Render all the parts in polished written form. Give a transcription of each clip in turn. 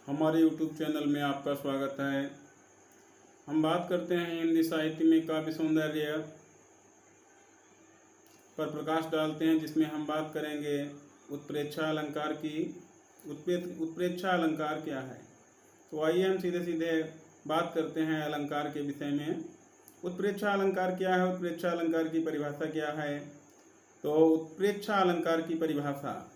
हमारे YouTube channel में आपका स्वागत है। हम बात करते हैं हिंदी साहित्य में काव्य सौंदर्य पर प्रकाश डालते हैं, जिसमें हम बात करेंगे उत्प्रेक्षा अलंकार की। उत्प्रेक्षा अलंकार क्या है? तो आइए हम सीधे सीधे बात करते हैं अलंकार के विषय में। उत्प्रेक्षा अलंकार क्या है? उत्प्रेक्षा अलंकार की परिभाषा क्या है? तो उत्प्रेक्षा अलंकार की परिभाषा,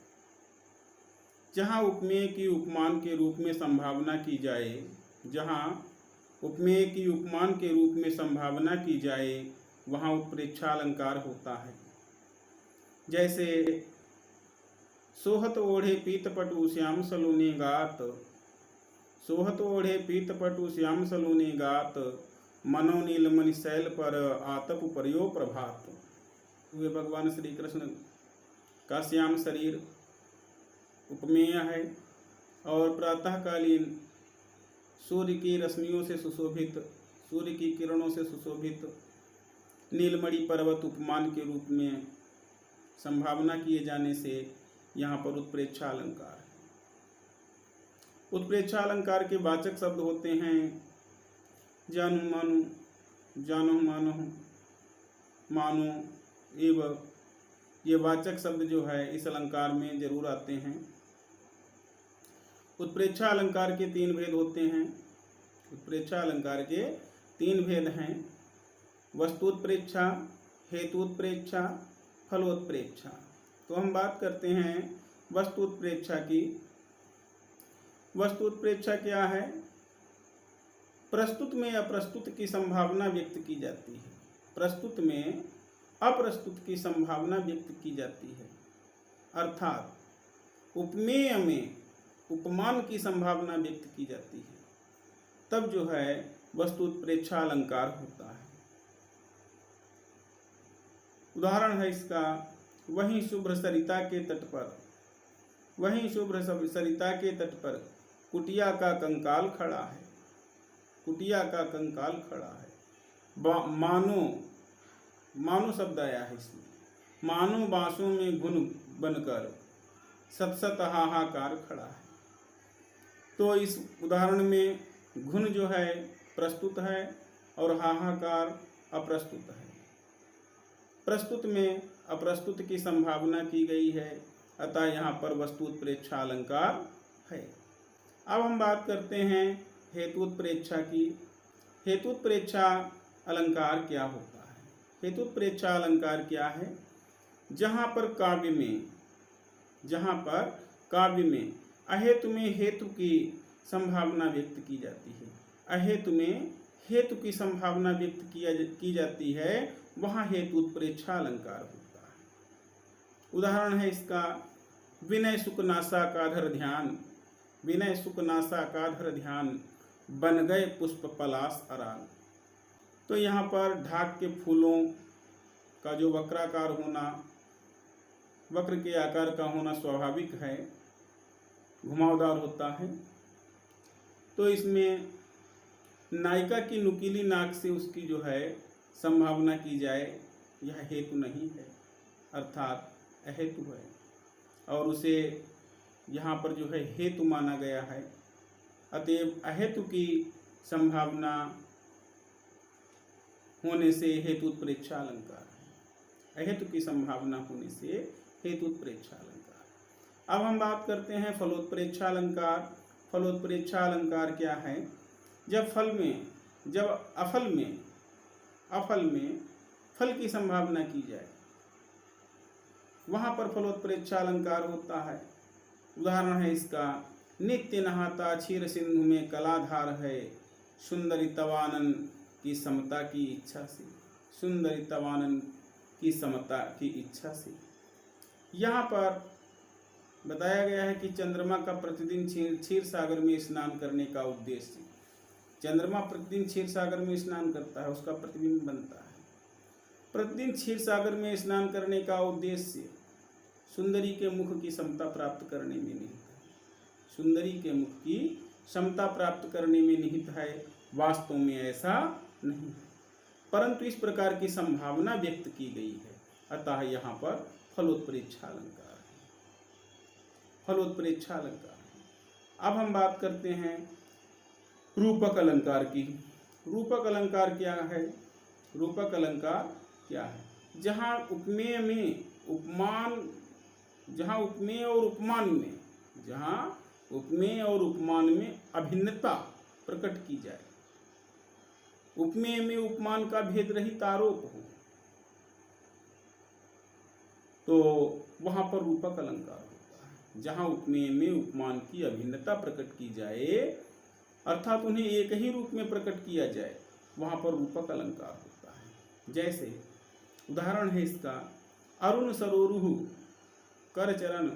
जहाँ उपमेय की उपमान के रूप में संभावना की जाए, जहाँ उपमेय की उपमान के रूप में संभावना की जाए, वहाँ उत्प्रेक्षा अलंकार होता है। जैसे सोहत ओढ़े पीतपटु श्याम सलोने गात, सोहत ओढ़े पीतपटु श्याम सलोने गात, मनो नीलमणि शैल पर आतप पर्यो प्रभात। वे भगवान श्री कृष्ण का श्याम शरीर उपमेय है और प्रातःकालीन सूर्य की रश्मियों से सुशोभित, सूर्य की किरणों से सुशोभित नीलमणि पर्वत उपमान के रूप में संभावना किए जाने से यहाँ पर उत्प्रेक्षा अलंकार है। उत्प्रेक्षा अलंकार के वाचक शब्द होते हैं जानू मानो, जानो मानो, मानो एवं। ये वाचक शब्द जो है इस अलंकार में जरूर आते हैं। उत्प्रेक्षा अलंकार के तीन भेद होते हैं। उत्प्रेक्षा अलंकार के तीन भेद हैं: वस्तुत्प्रेक्षा, हेतुत्प्रेक्षा, फलोत्प्रेक्षा। तो हम बात करते हैं वस्तुत्प्रेक्षा की। वस्तुत्प्रेक्षा क्या है? प्रस्तुत में अप्रस्तुत की संभावना व्यक्त की जाती है। प्रस्तुत में अप्रस्तुत की संभावना व्यक्त की जाती है, अर्थात उपमेय में उपमान की संभावना व्यक्त की जाती है, तब जो है वस्तुत्प्रेक्षा अलंकार होता है। उदाहरण है इसका, वहीं शुभ्र सरिता के तट पर, वहीं शुभ्र सरिता के तट पर कुटिया का कंकाल खड़ा है, कुटिया का कंकाल खड़ा है। मानो, मानो शब्द आया है इसमें, मानो बांसों में घुन बनकर सत सत हाहाकार खड़ा है। तो इस उदाहरण में घुन जो है प्रस्तुत है और हाहाकार अप्रस्तुत है। प्रस्तुत में अप्रस्तुत की संभावना की गई है, अतः यहाँ पर वस्तुत्प्रेक्षा अलंकार है। अब हम बात करते हैं हेतुत्प्रेक्षा की। हेतुत्प्रेक्षा अलंकार क्या होता है? हेतुत्प्रेक्षा अलंकार क्या है? जहाँ पर काव्य में, जहाँ पर काव्य में अहेतु में हेतु की संभावना व्यक्त की जाती है, अहेतु में हेतु की संभावना व्यक्त की जाती है, वहाँ हेतुत्प्रेक्षा अलंकार होता है। उदाहरण है इसका, विनय सुख नासा का धर ध्यान, विनय सुख नासा का धर ध्यान, बन गए पुष्प पलाश अराग। तो यहाँ पर ढाक के फूलों का जो वक्राकार होना, वक्र के आकार का होना स्वाभाविक है, घुमावदार होता है। तो इसमें नायिका की नुकीली नाक से उसकी जो है संभावना की जाए, यह हेतु नहीं है, अर्थात अहेतु है, और उसे यहाँ पर जो है हेतु माना गया है। अतएव अहेतु की संभावना होने से हेतुत्प्रेक्षा अलंकार है। अहेतु की संभावना होने से हेतुत्प्रेक्षा अलंकार। अब हम बात करते हैं फलोत्प्रेक्षा अलंकार। फलोत्प्रेक्षा अलंकार क्या है? जब फल में, जब अफल में, अफल में फल की संभावना की जाए, वहाँ पर फलोत्प्रेक्षा अलंकार होता है। उदाहरण है इसका, नित्य नहाता क्षीर सिंधु में कलाधार है, सुंदरी तवानन की समता की इच्छा से, सुंदरी तवानन की समता की इच्छा से। यहाँ पर बताया गया है कि चंद्रमा का प्रतिदिन क्षीर सागर में स्नान करने का उद्देश्य, चंद्रमा प्रतिदिन क्षीर सागर में स्नान करता है, उसका प्रतिबिंब बनता है। प्रतिदिन क्षीर सागर में स्नान करने का उद्देश्य सुंदरी के मुख की समता प्राप्त करने में निहित है, सुंदरी के मुख की समता प्राप्त करने में निहित है। वास्तव में ऐसा नहीं है, परंतु इस प्रकार की संभावना व्यक्त की गई है, अतः यहाँ पर फलोत्प्रेक्षा अलंकार है। फलोत्प्रेक्षा अलंकार। अब हम बात करते हैं रूपक अलंकार की। रूपक अलंकार क्या है? रूपक अलंकार क्या है? जहाँ उपमेय में उपमान, जहाँ उपमेय और उपमान में, जहाँ उपमेय और उपमान में अभिन्नता प्रकट की जाए, उपमेय में उपमान का भेद रहित आरोप हो, तो वहां पर रूपक अलंकार होता है। जहां उपमेय में उपमान की अभिन्नता प्रकट की जाए, अर्थात उन्हें एक ही रूप में प्रकट किया जाए, वहां पर रूपक अलंकार होता है। जैसे उदाहरण है इसका, अरुण सरोरुहु कर चरण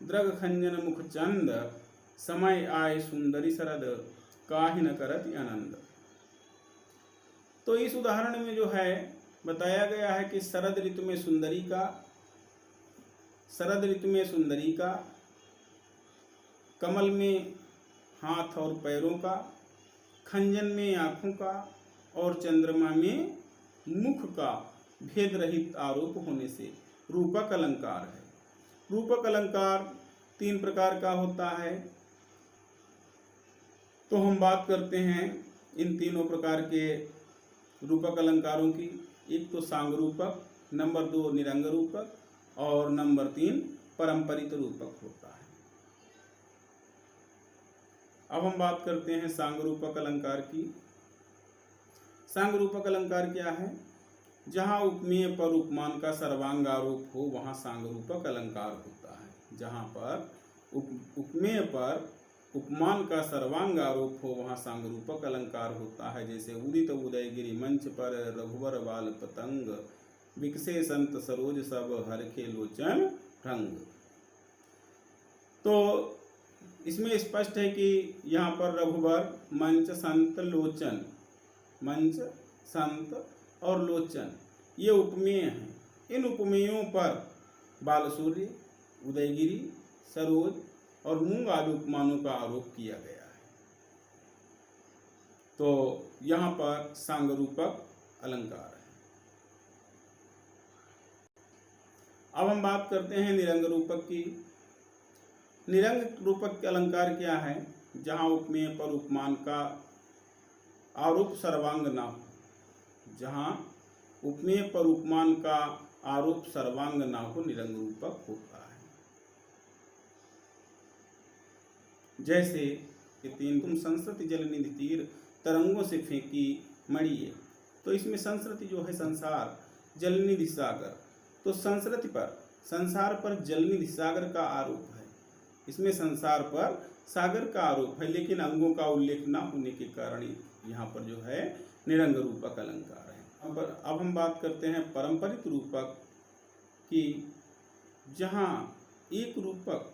द्रग खंजन मुख चंद, समय आय सुंदरी शरद काहि न करत आनंद। तो इस उदाहरण में जो है बताया गया है कि शरद ऋतु में सुंदरी का, कमल में हाथ और पैरों का, खंजन में आँखों का और चंद्रमा में मुख का भेद रहित आरोप होने से रूपक अलंकार है। रूपक अलंकार 3 प्रकार का होता है। तो हम बात करते हैं इन तीनों प्रकार के रूपक अलंकारों की। एक तो सांग रूपक, नंबर 2 निरंग रूपक और नंबर 3 परंपरित रूपक होता है। अब हम बात करते हैं सांग रूपक अलंकार की। सांग रूपक अलंकार क्या है? जहाँ उपमेय पर उपमान का सर्वांग आरोप हो वहाँ सांग रूपक अलंकार होता है। जहाँ पर उपमेय पर उपमान का सर्वांग आरोप हो वहाँ सांग रूपक अलंकार होता है। जैसे उदित उदयगिरि मंच पर रघुवर बाल पतंग, विकसे संत सरोज सब हरखे लोचन रंग। तो इसमें स्पष्ट है कि यहाँ पर रघुवर, मंच, संत, लोचन, मंच, संत और लोचन ये उपमेय हैं। इन उपमेयों पर बालसूर्य, उदयगिरि, सरोज और मूंग आदि उपमानों का आरोप किया गया है। तो यहाँ पर सांग रूपक अलंकार है। अब हम बात करते हैं निरंग रूपक की। निरंग रूपक अलंकार क्या है? जहाँ उपमेय पर उपमान का आरोप सर्वांग ना हो, जहाँ उपमेय पर उपमान का आरोप सर्वांग ना हो, निरंग रूपक होता है। जैसे कि 3 तुम संस्कृति जल निधि तीर तरंगों से फेंकी मणिये। तो इसमें संस्कृति जो है संसार, जलनिधि सागर, तो संस्कृति पर, संसार पर जलनिधि सागर का आरोप है। इसमें संसार पर सागर का आरोप है, लेकिन अंगों का उल्लेख न होने के कारण यहाँ पर जो है निरंग रूपक अलंकार है। अब हम बात करते हैं परंपरित रूपक की। जहाँ एक रूपक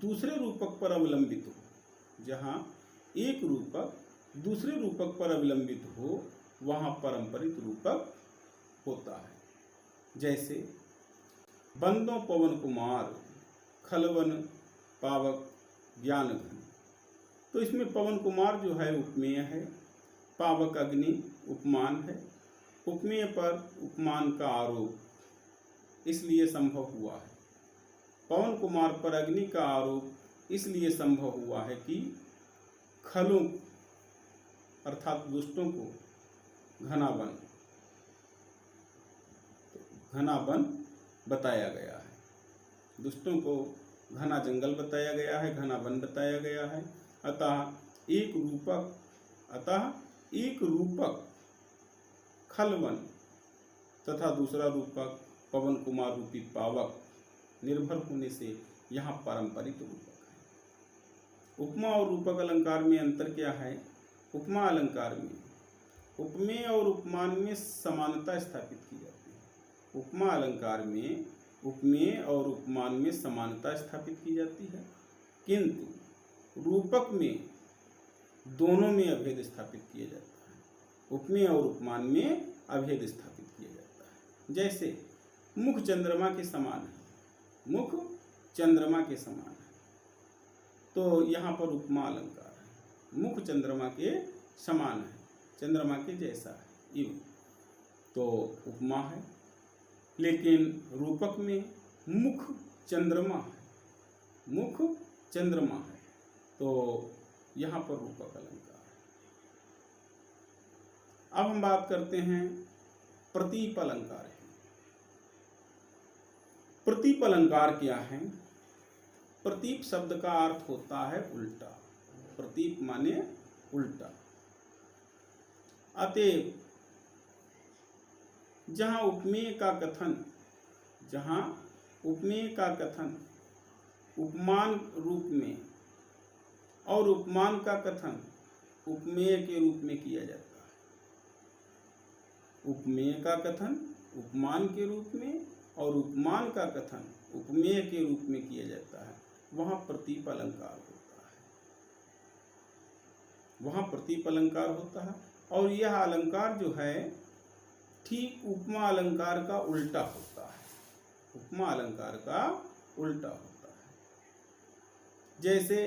दूसरे रूपक पर अवलंबित हो, जहाँ एक रूपक दूसरे रूपक पर अवलंबित हो वहाँ परंपरित रूपक होता है। जैसे बंदों पवन कुमार खलवन पावक ज्ञान घन। तो इसमें पवन कुमार जो है उपमेय है, पावक अग्नि उपमान है। उपमेय पर उपमान का आरोप इसलिए संभव हुआ है, पवन कुमार पर अग्नि का आरोप इसलिए संभव हुआ है कि खलों अर्थात दुष्टों को घना वन बताया गया है। दुष्टों को घना जंगल बताया गया है, घना वन बताया गया है। अतः एक रूपक खलवन तथा दूसरा रूपक पवन कुमार रूपी पावक निर्भर होने से यहाँ पारंपरिक रूपक है। उपमा और रूपक अलंकार में अंतर क्या है? उपमा अलंकार में उपमेय और उपमान में समानता स्थापित की जाती है। उपमा अलंकार में उपमेय और उपमान में समानता स्थापित की जाती है, किंतु रूपक में दोनों में अभेद स्थापित किया जाता है। उपमेय और उपमान में अभेद स्थापित किया जाता है। जैसे मुख चंद्रमा के समान है, मुख चंद्रमा के समान है, तो यहाँ पर उपमा अलंकार है। मुख चंद्रमा के समान है, चंद्रमा के जैसा है, इव तो उपमा है। लेकिन रूपक में मुख चंद्रमा है, मुख चंद्रमा है, तो यहाँ पर रूपक अलंकार। अब हम बात करते हैं प्रतीप अलंकार की। प्रतीप अलंकार क्या है? प्रतीप शब्द का अर्थ होता है उल्टा। प्रतीप माने उल्टा। अतएव जहां उपमेय का कथन उपमान रूप में और उपमान का कथन उपमेय के रूप में किया जाता है, उपमेय का कथन उपमान के रूप में और उपमान का कथन उपमेय के रूप में किया जाता है, वहां प्रतीप अलंकार होता है। वहां प्रतीप अलंकार होता है और यह अलंकार जो है ठीक उपमा अलंकार का उल्टा होता है। उपमा अलंकार का उल्टा होता है। जैसे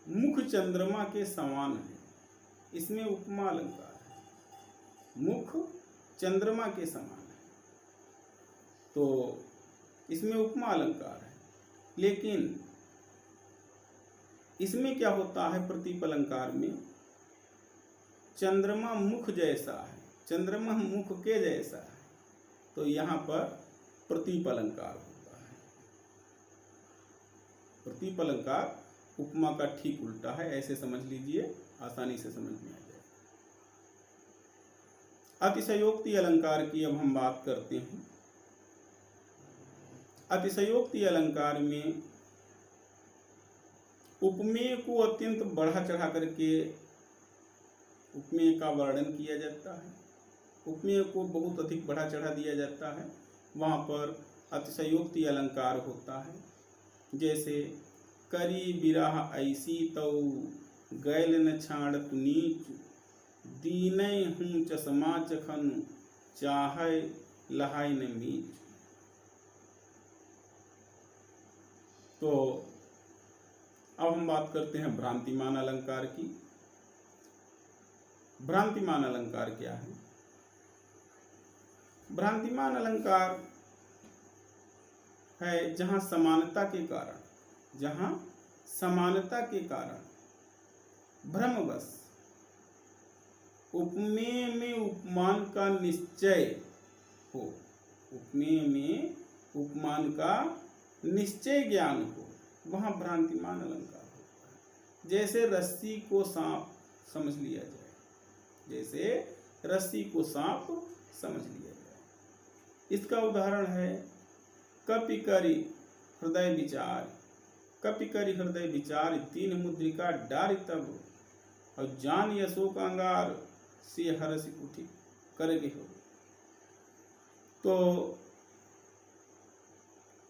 मुख चंद्रमा के समान है, इसमें उपमा अलंकार है। मुख चंद्रमा के समान है तो इसमें उपमा अलंकार है। लेकिन इसमें क्या होता है? प्रतीप अलंकार में चंद्रमा मुख जैसा है, चंद्रमा मुख के जैसा है, तो यहाँ पर प्रतीप अलंकार होता है। प्रतीप अलंकार उपमा का ठीक उल्टा है, ऐसे समझ लीजिए, आसानी से समझ में आ जाए। अतिशयोक्ति अलंकार की अब हम बात करते हैं। अतिशयोक्ति अलंकार में उपमेय को अत्यंत बढ़ा चढ़ा करके उपमेय का वर्णन किया जाता है। उपमेय को बहुत अधिक बढ़ा चढ़ा दिया जाता है, वहाँ पर अतिशयोक्ति अलंकार होता है। जैसे करी बिरह ऐसी तऊ गैल न छाड़त नीच, दीनय हूँ चश्मा चखन चाहे लहाय न मीच। तो अब हम बात करते हैं भ्रांतिमान अलंकार की। भ्रांतिमान अलंकार क्या है? भ्रांतिमान अलंकार है जहां समानता के कारण भ्रमवश उपमेय में उपमान का निश्चय हो, उपमेय में उपमान का निश्चय ज्ञान हो, वहां भ्रांतिमान अलंकार होता है। जैसे रस्सी को सांप समझ लिया जाए, जैसे रस्सी को सांप समझ लिया जाए। इसका उदाहरण है कपि करि हृदय विचार, कपि करि हृदय विचार तीन मुद्रिका डारि तब, और जान अशोक अंगार से हरस उठी करगे हो। तो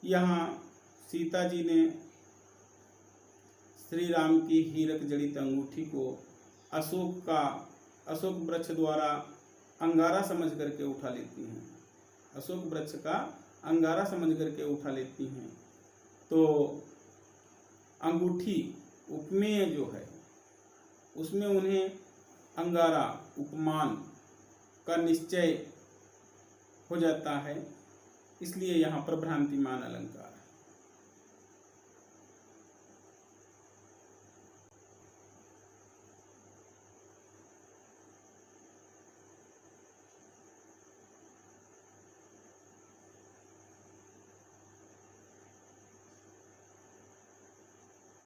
यहाँ सीता जी ने श्री राम की हीरक जड़ित अंगूठी को अशोक वृक्ष द्वारा अंगारा समझ करके उठा लेती हैं, अशोक वृक्ष का अंगारा समझ करके उठा लेती हैं। तो अंगूठी उपमेय जो है उसमें उन्हें अंगारा उपमान का निश्चय हो जाता है, इसलिए यहाँ पर भ्रांतिमान अलंकार